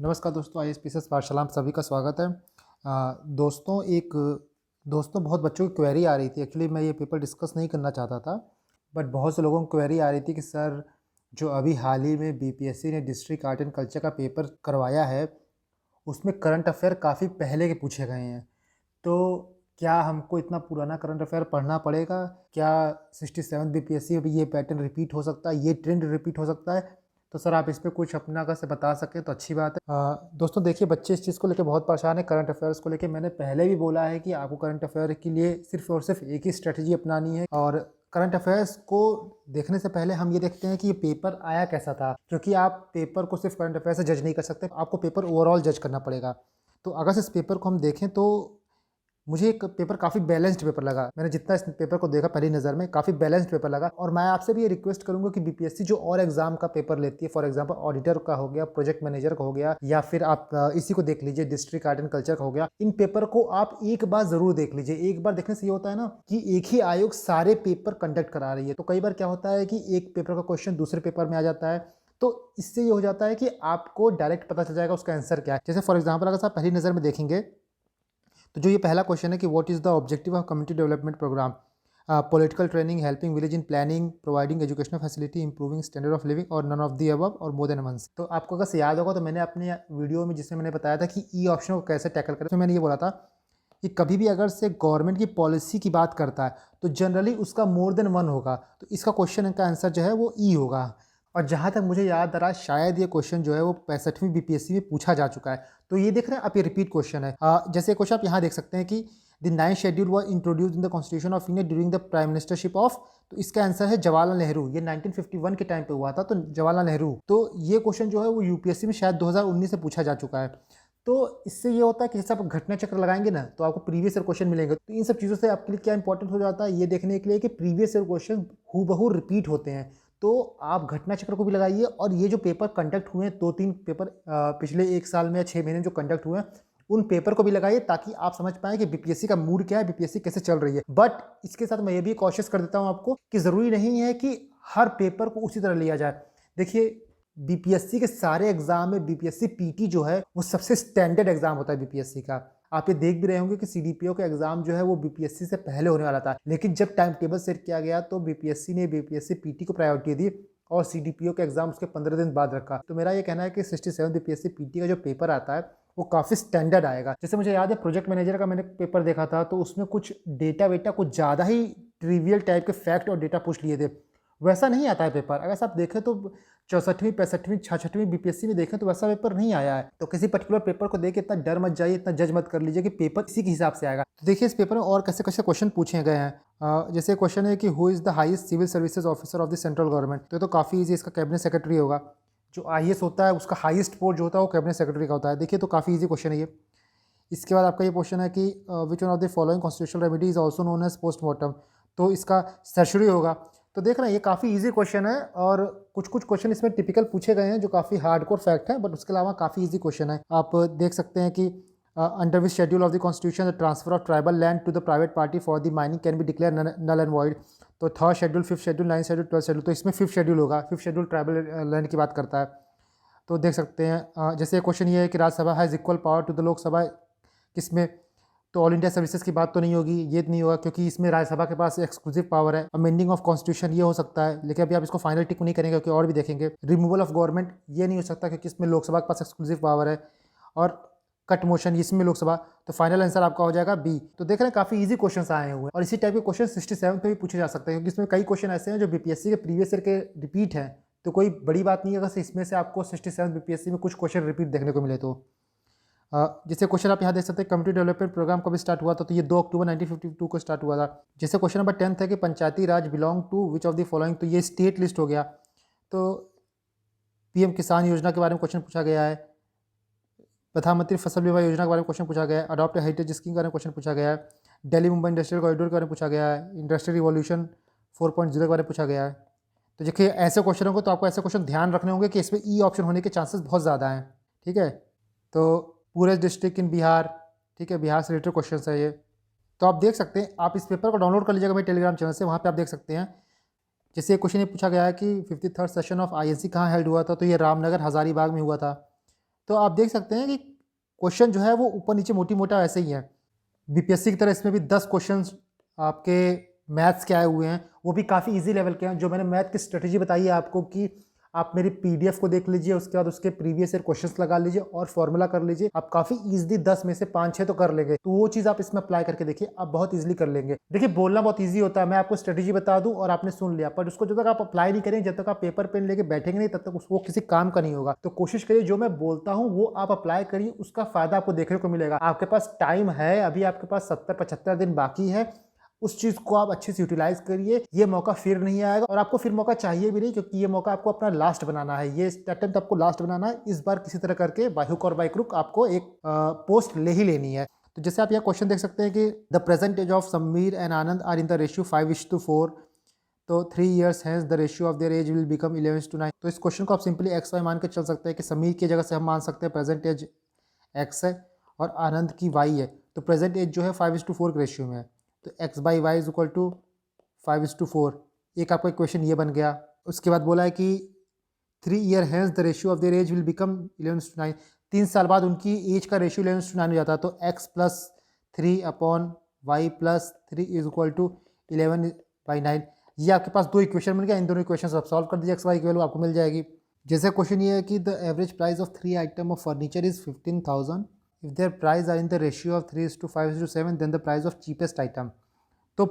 नमस्कार दोस्तों, आईएएस पाठशाला में सभी का स्वागत है। दोस्तों बहुत बच्चों की क्वेरी आ रही थी। एक्चुअली मैं ये पेपर डिस्कस नहीं करना चाहता था, बट बहुत से लोगों की क्वेरी आ रही थी कि सर जो अभी हाल ही में बीपीएससी ने डिस्ट्रिक्ट आर्ट एंड कल्चर का पेपर करवाया है, उसमें करंट अफेयर काफ़ी पहले के पूछे गए हैं। तो क्या हमको इतना पुराना करंट अफेयर पढ़ना पड़ेगा? क्या 67 बीपीएससी में भी ये पैटर्न रिपीट हो सकता है, ये ट्रेंड रिपीट हो सकता है? तो सर आप इस पे कुछ अपना अगर से बता सकें तो अच्छी बात है। दोस्तों देखिए, बच्चे इस चीज़ को लेकर बहुत परेशान है, करंट अफेयर्स को लेकर। मैंने पहले भी बोला है कि आपको करंट अफेयर के लिए सिर्फ और सिर्फ एक ही स्ट्रेटजी अपनानी है। और करंट अफेयर्स को देखने से पहले हम ये देखते हैं कि ये पेपर आया कैसा था, क्योंकि आप पेपर को सिर्फ करंट अफेयर से जज नहीं कर सकते, आपको पेपर ओवरऑल जज करना पड़ेगा। तो अगर इस पेपर को हम देखें तो मुझे एक पेपर काफ़ी बैलेंस्ड पेपर लगा। मैंने जितना इस पेपर को देखा पहली नज़र में काफ़ी बैलेंस्ड पेपर लगा। और मैं आपसे भी ये रिक्वेस्ट करूंगा कि बीपीएससी जो और एग्जाम का पेपर लेती है, फॉर एग्जांपल ऑडिटर का हो गया, प्रोजेक्ट मैनेजर का हो गया, या फिर आप इसी को देख लीजिए डिस्ट्रिक्ट आर्ट एंड कल्चर का हो गया, इन पेपर को आप एक बार ज़रूर देख लीजिए। एक बार देखने से ये होता है ना कि एक ही आयोग सारे पेपर कंडक्ट करा रही है। तो कई बार क्या होता है कि एक पेपर का क्वेश्चन दूसरे पेपर में आ जाता है, तो इससे ये हो जाता है कि आपको डायरेक्ट पता चल जाएगा उसका आंसर क्या है। जैसे फॉर एग्जाम्पल अगर आप पहली नज़र में देखेंगे तो जो ये पहला क्वेश्चन है कि what is the objective of community development programme, political training, helping village in planning, providing educational facility, improving standard of living, और नन ऑफ दी अबव और मोर देन वंस। तो आपको अगर से याद होगा तो मैंने अपने वीडियो में जिसमें मैंने बताया था कि ई ऑप्शन को कैसे टैकल करें, तो मैंने ये बोला था कि कभी भी अगर से गवर्नमेंट की पॉलिसी की बात करता है तो जनरली उसका मोर देन वन होगा। तो इसका क्वेश्चन का आंसर जो है वो ई होगा। और जहाँ तक मुझे याद आ रहा है शायद ये क्वेश्चन जो है वो 65वीं बीपीएससी में पूछा जा चुका है। तो ये देख रहे हैं आप, ये रिपीट क्वेश्चन है। जैसे क्वेश्चन आप यहाँ देख सकते हैं कि the 9th schedule was introduced in the constitution of India during the prime ministership of, तो इसका आंसर है जवाहरलाल नेहरू। ये 1951 के टाइम पे हुआ था, तो जवाहरलाल नेहरू। तो ये क्वेश्चन जो है वो यूपीएससी में शायद 2019 से पूछा जा चुका है। तो इससे ये होता है कि जैसे आप घटना चक्र लगाएंगे ना तो आपको प्रीवियस ईयर क्वेश्चन मिलेंगे। तो इन सब चीज़ों से आपके लिए क्या इंपॉर्टेंट हो जाता है, ये देखने के लिए कि प्रीवियस ईयर क्वेश्चन हूबहू रिपीट होते हैं। तो आप घटना चक्र को भी लगाइए, और ये जो पेपर कंडक्ट हुए हैं, 2-3 पेपर पिछले 1 साल में या 6 महीने जो कंडक्ट हुए हैं, उन पेपर को भी लगाइए, ताकि आप समझ पाएँ कि बीपीएससी का मूड क्या है, बीपीएससी कैसे चल रही है। बट इसके साथ मैं ये भी कॉशियस कर देता हूँ आपको कि ज़रूरी नहीं है कि हर पेपर को उसी तरह लिया जाए। देखिए, बीपीएससी के सारे एग्जाम में बीपीएससी पीटी जो है वो सबसे स्टैंडर्ड एग्जाम होता है बीपीएससी का। आप ये देख भी रहे होंगे कि सीडीपीओ का एग्जाम जो है वो बीपीएससी से पहले होने वाला था, लेकिन जब टाइम टेबल सेट किया गया तो बीपीएससी ने बीपीएससी पीटी को प्रायोरिटी दी और सीडीपीओ का एग्जाम उसके 15 दिन बाद रखा। तो मेरा ये कहना है कि 67 बीपीएससी पीटी का जो पेपर आता है वो काफ़ी स्टैंडर्ड आएगा। जैसे मुझे याद है प्रोजेक्ट मैनेजर का मैंने पेपर देखा था, तो उसमें कुछ डेटा वेटा कुछ ज़्यादा ही ट्रिवियल टाइप के फैक्ट और डेटा पूछ लिए थे। वैसा नहीं आता है पेपर। अगर आप देखें तो 64वीं 65वीं 66वीं बीपीएससी में देखें तो वैसा पेपर नहीं आया है। तो किसी पर्टिकुलर पेपर को देख के इतना डर मत जाइए, इतना जज मत कर लीजिए कि पेपर इसी के हिसाब से आएगा। तो देखिए इस पेपर में और कैसे कैसे क्वेश्चन पूछे गए हैं। जैसे क्वेश्चन है कि who is the highest civil services officer of the central government. तो काफ़ी ईजी, इसका कैबिनेट सेक्रेटरी होगा। जो आईएएस होता है उसका हाईएस्ट पोस्ट जो होता है वो कैबिनेट सेक्रेटरी का होता है। देखिए तो काफ़ी ईजी क्वेश्चन है ये। इसके बाद आपका ये क्वेश्चन है कि which one of the following constitutional remedy is also known as postmortem. तो इसका सर्जरी होगा। तो देख रहे हैं ये काफ़ी इजी क्वेश्चन है, और कुछ कुछ क्वेश्चन इसमें टिपिकल पूछे गए हैं जो काफ़ी हार्डकोर फैक्ट है, बट उसके अलावा काफ़ी इजी क्वेश्चन है। आप देख सकते हैं कि under which schedule of the constitution the transfer of tribal land to the private party for the mining can be declare null and void. तो 3rd schedule, 5th schedule, 9th schedule, 12th schedule. तो इसमें 5th schedule होगा। 5th schedule tribal land की बात करता है। तो देख सकते हैं जैसे क्वेश्चन ये है कि Rajya Sabha has equal power to the Lok Sabha किसमें। तो ऑल इंडिया सर्विसेज की बात तो नहीं होगी, ये नहीं होगा, क्योंकि इसमें राज्यसभा के पास एक्सक्लूसिव पावर है। अमेंडिंग ऑफ कॉन्स्टिट्यूशन ये हो सकता है, लेकिन अभी आप इसको फाइनल टिक नहीं करेंगे क्योंकि और भी देखेंगे। रिमूवल ऑफ गवर्नमेंट ये नहीं हो सकता क्योंकि इसमें लोकसभा के पास एक्सक्लूसिव पावर है। और कट मोशन इसमें लोकसभा। तो फाइनल आंसर आपका हो जाएगा बी। तो देख रहे हैं काफ़ी इजी क्वेश्चन आए हुए हैं, और इसी टाइप के क्वेश्चन 67 पे भी पूछे जा सकते हैं, क्योंकि इसमें कई क्वेश्चन ऐसे हैं जो बीपीएससी के प्रीवियस ईयर के रिपीट हैं। तो कोई बड़ी बात नहीं है अगर इसमें से आपको 67 बीपीएससी में कुछ क्वेश्चन रिपीट देखने को मिले। तो जैसे क्वेश्चन आप यहाँ देख सकते हैं, कम्युनिटी डेवलपमेंट प्रोग्राम कब स्टार्ट हुआ था। तो ये 2 अक्टूबर 1952 को स्टार्ट हुआ था। जैसे क्वेश्चन नंबर 10 है कि Panchayati Raj belong to which of the following. तो ये स्टेट लिस्ट हो गया। तो पीएम किसान योजना के बारे में क्वेश्चन पूछा गया है। प्रधानमंत्री फसल बीमा योजना के बारे में क्वेश्चन पूछा गया है। अडॉप्ट हेरिटेज स्कीम के बारे में क्वेश्चन पूछा गया है। दिल्ली मुंबई इंडस्ट्रियल कॉरिडोर के बारे में पूछा गया है। इंडस्ट्रियल रिवॉल्यूशन 4.0 के बारे में पूछा गया है। तो देखिए ऐसे क्वेश्चनों को, तो आपको ऐसे क्वेश्चन ध्यान रखने होंगे कि इसमें ई ऑप्शन होने के चांसेस बहुत ज़्यादा हैं। ठीक है, तो पूरे डिस्ट्रिक्ट इन बिहार, ठीक है, बिहार से रिलेटेड क्वेश्चन है ये। तो आप देख सकते हैं, आप इस पेपर को डाउनलोड कर लीजिएगा मेरे टेलीग्राम चैनल से, वहाँ पे आप देख सकते हैं। जैसे क्वेश्चन ये पूछा गया है कि 53rd सेशन ऑफ आईएनसी कहाँ हेल्ड हुआ था। तो ये रामनगर हज़ारीबाग में हुआ था। तो आप देख सकते हैं कि क्वेश्चन जो है वो ऊपर नीचे मोटी मोटा ऐसे ही है। बीपीएससी की तरह इसमें भी 10 क्वेश्चंस आपके मैथ्स के आए हुए हैं, वो भी काफ़ी इजी लेवल के हैं। जो मैंने मैथ की स्ट्रेटजी बताई है आपको कि आप मेरी पीडीएफ को देख लीजिए, उसके बाद उसके प्रीवियस ईयर क्वेश्चंस लगा लीजिए और फॉर्मूला कर लीजिए, आप काफ़ी इजीली 10 में से 5-6 तो कर लेंगे। तो वो चीज़ आप इसमें अप्लाई करके देखिए, आप बहुत इजीली कर लेंगे। देखिए बोलना बहुत ईजी होता है, मैं आपको स्ट्रेटजी बता दूं और आपने सुन लिया, पर उसको जब तक आप अप्लाई नहीं करेंगे, जब तक आप पेपर पेन लेके बैठेंगे नहीं, तब तक वो किसी काम का नहीं होगा। तो कोशिश करिए जो मैं बोलता हूँ वो आप अप्लाई करिए, उसका फायदा आपको देखने को मिलेगा। आपके पास टाइम है, अभी आपके पास 70-75 दिन बाकी है, उस चीज़ को आप अच्छे से यूटिलाइज करिए। ये मौका फिर नहीं आएगा और आपको फिर मौका चाहिए भी नहीं, क्योंकि ये मौका आपको अपना लास्ट बनाना है, ये अटेम्प्ट आपको लास्ट बनाना है। इस बार किसी तरह करके बाय हुक और बाय क्रुक आपको एक पोस्ट ले ही लेनी है। तो जैसे आप यह क्वेश्चन देख सकते हैं कि the present age of Sameer and Anand are in the ratio 5:4, तो 3 years hence the ratio of their age will become 11:9। तो इस क्वेश्चन को आप सिंपली एक्स वाई मान के चल सकते हैं कि समीर की जगह से हम मान सकते हैं प्रेजेंट एज एक्स है और आनंद की वाई है। तो प्रेजेंट एज जो है 5:4 के रेशियो में है, तो x by y is equal to 5:4। एक आपका इक्वेशन ये बन गया। उसके बाद बोला है कि 3 year hence the ratio of their age will become 11:9। 3 साल बाद उनकी एज का रेशियो 11:9 हो जाता है, तो x plus 3 upon y plus 3 is equal to 11/9। ये आपके पास दो इक्वेशन बन गया। इन दोनों इक्वेशन आप सॉल्व कर दीजिए, एक्स वाई की वैल्यू आपको मिल जाएगी। जैसे क्वेश्चन ये है कि the average price of 3 item of furniture is 15,000 if their price are in the ratio of 3:5:7 then the price of cheapest item। तो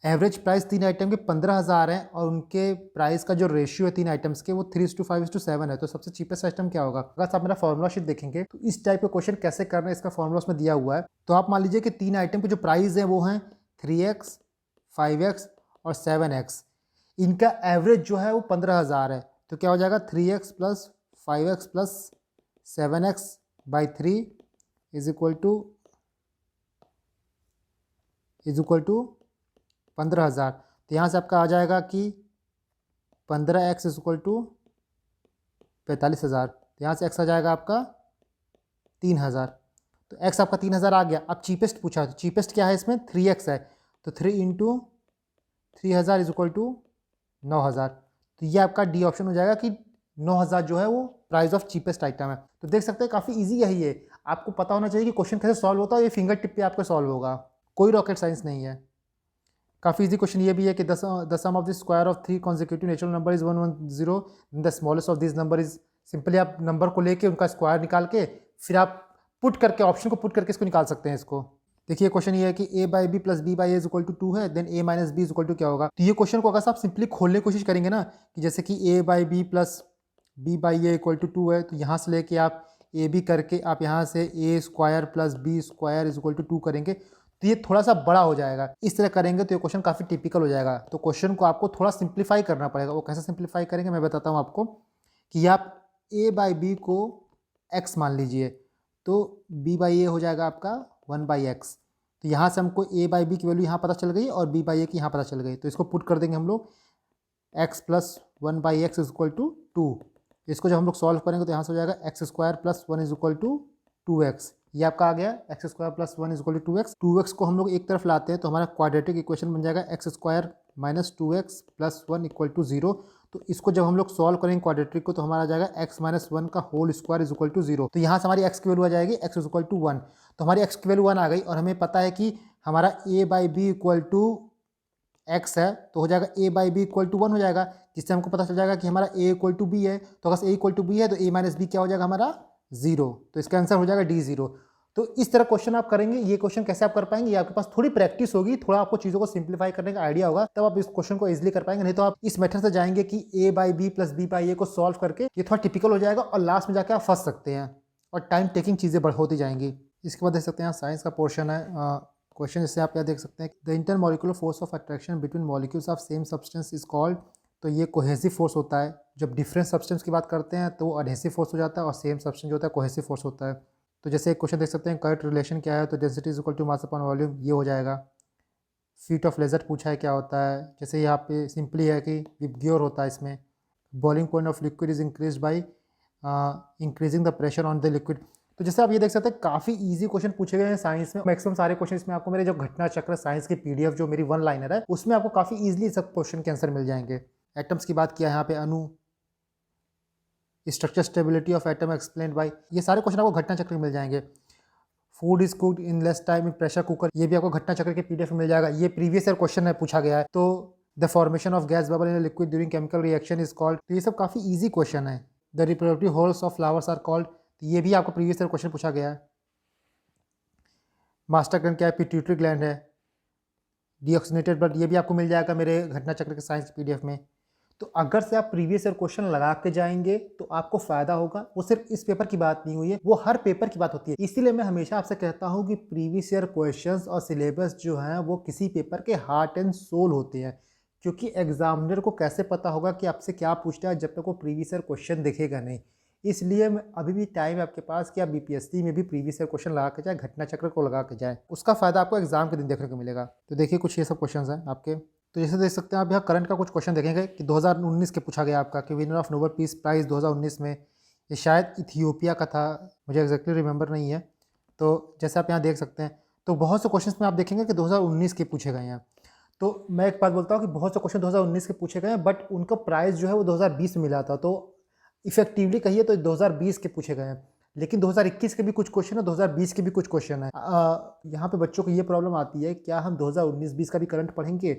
एवरेज प्राइस 3 आइटम के 15,000 है और उनके प्राइस का जो रेशियो है 3 आइटम्स के वो 3:5:7 है। तो सबसे चीपेस्ट आइटम क्या होगा? अगर आप मेरा फॉर्मूला शीट देखेंगे तो इस टाइप के क्वेश्चन कैसे करना है इसका फॉर्मूला उसमें दिया हुआ है। तो आप मान लीजिए कि 3 आइटम के जो प्राइस है वो हैं 3x, 5x और 7x। इनका एवरेज जो है वो 15,000 है। तो क्या हो जाएगा? 3x plus 5x plus 7x by 3 is equal to 15,000। तो यहाँ से आपका आ जाएगा कि 15x इज इक्वल टू 45,000। तो यहाँ से x आ जाएगा आपका 3,000। तो x आपका 3,000 आ गया। अब चीपेस्ट पूछा, तो चीपेस्ट क्या है इसमें? 3x है, तो 3 इंटू 3,000 इज इक्वल टू 9,000। तो ये आपका डी ऑप्शन हो जाएगा कि 9,000 जो है वो प्राइस ऑफ चीपेस्ट आइटम है। तो देख सकते हैं काफ़ी इजी है ये। आपको पता होना चाहिए कि क्वेश्चन कैसे सॉल्व होता है, ये फिंगर टिप पे आपको सॉल्व होगा, कोई रॉकेट साइंस नहीं है। काफ़ी इजी क्वेश्चन ये भी है कि the sum of the square of 3 consecutive natural number is 110, the smallest of this number is. Simply आप नंबर को लेके उनका स्क्वायर निकाल के फिर आप पुट करके ऑप्शन को पुट करके इसको निकाल सकते हैं। इसको देखिए क्वेश्चन ये है कि a by B plus B by a is equal to 2 है, then a minus b is equal to क्या होगा? तो ये क्वेश्चन को अगर आप सिंपली खोलने की कोशिश करेंगे ना, कि जैसे कि a by B plus B by a equal to 2 है, तो यहाँ से लेके आप ए बी करके आप यहाँ से A square plus B square is equal to 2 करेंगे, तो ये थोड़ा सा बड़ा हो जाएगा। इस तरह करेंगे तो ये क्वेश्चन काफ़ी टिपिकल हो जाएगा। तो क्वेश्चन को आपको थोड़ा सिंप्लीफाई करना पड़ेगा। वो कैसे सिंप्लीफाई करेंगे मैं बताता हूँ आपको, कि आप a बाई बी को x मान लीजिए, तो b बाई ए हो जाएगा आपका 1/x। तो यहाँ से हमको a बाई बी की वैल्यू यहाँ पता चल गई और b बाई ए की यहाँ पता चल गई। तो इसको पुट कर देंगे हम लोग, x plus 1/x is equal to 2। इसको जब हम लोग सॉल्व करेंगे तो यहाँ से हो जाएगा x square plus 1 is equal to 2x। ये आपका आ गया x square plus 1 is equal to 2x। 2x को हम लोग एक तरफ लाते हैं तो हमारा क्वाड्रेटिक इक्वेशन बन जाएगा x square minus 2x plus 1 equal to 0। तो इसको जब हम लोग सॉल्व करेंगे क्वाड्रेटिक को, तो हमारा आ जाएगा x माइनस 1 का whole square is equal to 0। तो यहाँ से हमारी x की वैल्यू आ जाएगी x इज इक्वल टू 1। तो हमारी x की वैल्यू 1 आ गई और हमें पता है कि हमारा a by b equal to x है, तो हो जाएगा a by b equal to 1 हो जाएगा, जिससे हमको पता चल जाएगा कि हमारा a इक्वल टू बी है। तो अगर a इक्वल टू बी है तो a माइनस बी क्या हो जाएगा? हमारा 0। तो इसका आंसर हो जाएगा D0। तो इस तरह क्वेश्चन आप करेंगे। ये क्वेश्चन कैसे आप कर पाएंगे? ये आपके पास थोड़ी प्रैक्टिस होगी, थोड़ा आपको चीज़ों को सिंप्लीफाई करने का आइडिया होगा, तब आप इस क्वेश्चन को इजीली कर पाएंगे। नहीं तो आप इस मेथड से जाएंगे कि a by B plus B by A को सॉल्व करके, ये थोड़ा टिपिकल हो जाएगा और लास्ट में जाकर आप फंस सकते हैं और टाइम टेकिंग चीज़ें होती जाएंगी। इसके बाद देख सकते हैं साइंस का पोर्शन है क्वेश्चन, जिससे आप यहाँ देख सकते हैं the inter molecular force of attraction between molecules of same substance is called. तो ये कोहेसिव फोर्स होता है। जब डिफरेंट सब्सटेंस की बात करते हैं तो वो एडहेसिव फोर्स हो जाता है और सेम सब्सटेंस जो होता है कोहेसिव फोर्स होता है। तो जैसे एक क्वेश्चन देख सकते हैं करेक्ट रिलेशन क्या है, तो density is equal to mass upon volume, ये हो जाएगा। फीट ऑफ लेजर पूछा है क्या होता है, जैसे यहाँ पे सिंपली है कि विबग्योर होता है इसमें। Boiling point of liquid is increase by increasing the pressure on the liquid. तो जैसे आप ये देख सकते हैं काफ़ी इजी क्वेश्चन पूछे गए हैं साइंस में। मैक्सिमम सारे क्वेश्चन इसमें आपको मेरे जो घटना चक्र साइंस की पीडीएफ जो मेरी 1 लाइनर है उसमें आपको काफ़ी इजीली सब क्वेश्चन के आंसर मिल जाएंगे। एटम्स की बात किया है यहाँ पे, अणु, structure stability of atom explained bye, ये सारे क्वेश्चन आपको घटना चक्र में मिल जाएंगे। Food is cooked in less time in pressure cooker, ये भी आपको घटना चक्र के पीडीएफ में मिल जाएगा। ये प्रीवियस ईयर क्वेश्चन है, पूछा गया है। तो the formation of gas bubble in liquid during chemical reaction is called, तो ये सब काफ़ी ईजी क्वेश्चन है। The reproductive whorls of flowers are called, तो ये भी आपको प्रीवियस ईयर क्वेश्चन पूछा गया है। मास्टर ग्लैंड क्या है? पिट्यूटरी ग्लैंड है। डीऑक्सीनेटेड ब्लड, ये भी आपको मिल जाएगा मेरे घटना चक्र के साइंस पीडीएफ में। तो अगर से आप प्रीवियस ईयर क्वेश्चन लगा के जाएंगे तो आपको फायदा होगा। वो सिर्फ इस पेपर की बात नहीं हुई है, वो हर पेपर की बात होती है। इसीलिए मैं हमेशा आपसे कहता हूँ कि प्रीवियस ईयर क्वेश्चंस और सिलेबस जो हैं वो किसी पेपर के हार्ट एंड सोल होते हैं, क्योंकि एग्जामिनर को कैसे पता होगा कि आपसे क्या पूछना है जब तक वो प्रीवियस ईयर क्वेश्चन देखेगा नहीं। इसलिए अभी भी टाइम है आपके पास कि आप बीपीएससी में भी प्रीवियस ईयर क्वेश्चन लगा के जाए, घटना चक्र को लगा के जाए, उसका फायदा आपको एग्जाम के दिन देखने को मिलेगा। तो देखिए कुछ ये सब क्वेश्चन हैं आपके। तो जैसे देख सकते हैं आप यहाँ करंट का कुछ क्वेश्चन देखेंगे कि 2019 के पूछा गया आपका कि winner of Nobel peace prize 2019 में, ये शायद इथियोपिया का था, मुझे एग्जैक्टली रिमेंबर नहीं है। तो जैसे आप यहाँ देख सकते हैं, तो बहुत से क्वेश्चन में आप देखेंगे कि 2019 के पूछे गए हैं। तो मैं एक बात बोलता हूँ कि बहुत से क्वेश्चन 2019 के पूछे गए हैं, बट उनका प्राइस जो है वो 2020 में मिला था। तो इफेक्टिवली कहिए तो 2020 के पूछे गए हैं, लेकिन 2021 के भी कुछ क्वेश्चन है, 2020 के भी कुछ क्वेश्चन है। यहाँ पे बच्चों को ये प्रॉब्लम आती है, क्या हम 2019-20 का भी करंट पढ़ेंगे?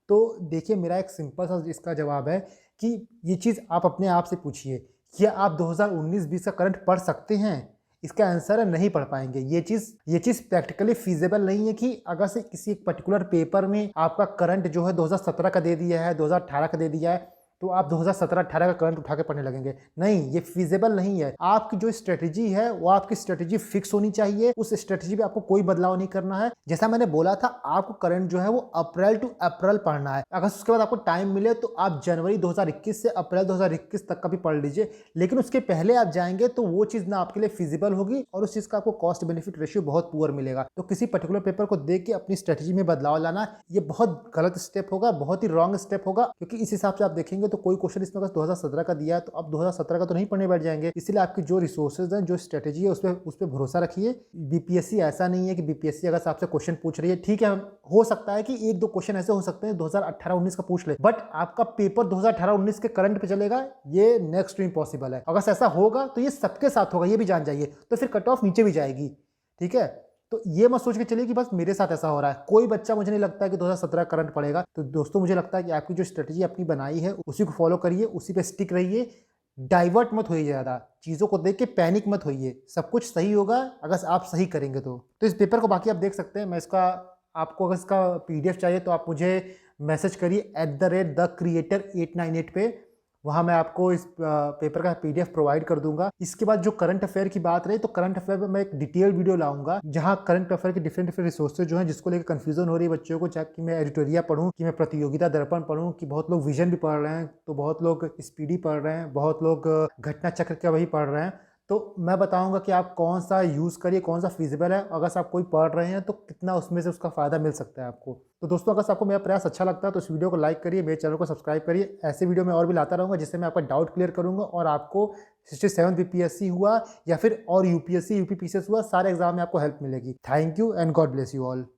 तो देखिए मेरा एक सिंपल सा इसका जवाब है कि ये चीज़ आप अपने आप से पूछिए, क्या आप 2019-20 का करंट पढ़ सकते हैं? इसका आंसर है नहीं पढ़ पाएंगे। ये चीज़ प्रैक्टिकली फीजिबल नहीं है कि अगर से किसी एक पर्टिकुलर पेपर में आपका करंट जो है 2017 का दे दिया है, 2018 का दे दिया है, तो आप 2017-18 का करंट उठा के पढ़ने लगेंगे। नहीं, ये फीजिबल नहीं है। आपकी जो स्ट्रेटजी है वो आपकी स्ट्रेटजी फिक्स होनी चाहिए, उस स्ट्रेटजी पे आपको कोई बदलाव नहीं करना है। जैसा मैंने बोला था, आपको करंट जो है वो अप्रैल टू अप्रैल पढ़ना है। अगर उसके बाद आपको टाइम मिले तो आप जनवरी 2021 से अप्रैल 2021 तक का भी पढ़ लीजिए, लेकिन उसके पहले आप जाएंगे तो वो चीज़ ना आपके लिए फिजिबल होगी और उस चीज़ का आपको कॉस्ट बेनिफिट रेशियो बहुत पुअर मिलेगा। तो किसी पर्टिकुलर पेपर को देख के अपनी स्ट्रेटजी में बदलाव लाना, ये बहुत गलत स्टेप होगा, बहुत ही रॉन्ग स्टेप होगा, क्योंकि इस हिसाब से आप देखेंगे तो कोई क्वेश्चन इसमें अगर 2017 का दिया है तो आप 2017 का तो नहीं पढ़ने बैठ जाएंगे। इसलिए आपकी जो रिसोर्सेज हैं, जो स्ट्रेटजी है, उस पर भरोसा रखिए। बीपीएससी ऐसा नहीं है कि बीपीएससी अगर आपसे क्वेश्चन पूछ रही है, ठीक है, हो सकता है कि एक दो क्वेश्चन ऐसे हो सकते हैं 2018-19 का पूछ ले, बट आपका पेपर 2018-19 के करंट पे चलेगा, ये नेक्स्ट टू इम्पॉसिबल है। अगर ऐसा होगा तो ये सबके साथ होगा, ये भी जान जाइए, तो फिर कट ऑफ नीचे भी जाएगी। ठीक है, तो ये मत सोच के चलिए कि बस मेरे साथ ऐसा हो रहा है। कोई बच्चा, मुझे नहीं लगता है कि 2017 करंट पड़ेगा। तो दोस्तों, मुझे लगता है कि आपकी जो स्ट्रेटजी अपनी बनाई है उसी को फॉलो करिए, उसी पे स्टिक रहिए, डाइवर्ट मत होइए, ज़्यादा चीज़ों को देख के पैनिक मत होइए। सब कुछ सही होगा अगर आप सही करेंगे तो इस पेपर को बाकी आप देख सकते हैं। मैं इसका आपको अगर इसका पीडीएफ चाहिए तो आप मुझे मैसेज करिए @thecreator898 पे, वहाँ मैं आपको इस पेपर का पीडीएफ प्रोवाइड कर दूंगा। इसके बाद जो करंट अफेयर की बात रही, तो करंट अफेयर में मैं एक डिटेल वीडियो लाऊंगा जहाँ करंट अफेयर के डिफरेंट रिसोर्सेज जो हैं, जिसको लेकर कंफ्यूजन हो रही है बच्चों को, चाहे कि मैं एडिटोरिया पढ़ूँ, कि मैं प्रतियोगिता दर्पण पढ़ूँ, कि बहुत लोग विजन भी पढ़ रहे हैं, तो बहुत लोग स्पीडी पढ़ रहे हैं, बहुत लोग घटना चक्र का वही पढ़ रहे हैं। तो मैं बताऊंगा कि आप कौन सा यूज़ करिए, कौन सा फिजिबल है। अगर आप कोई पढ़ रहे हैं तो कितना उसमें से उसका फ़ायदा मिल सकता है आपको। तो दोस्तों, अगर आपको मेरा प्रयास अच्छा लगता है तो इस वीडियो को लाइक करिए, मेरे चैनल को सब्सक्राइब करिए। ऐसे वीडियो मैं और भी लाता रहूँगा जिससे मैं आपका डाउट क्लियर करूँगा और आपको 67 बीपीएससी हुआ या फिर और यूपीएससी, यूपीपीसीएस हुआ, सारे एग्जाम में आपको हेल्प मिलेगी। Thank you and God bless you all.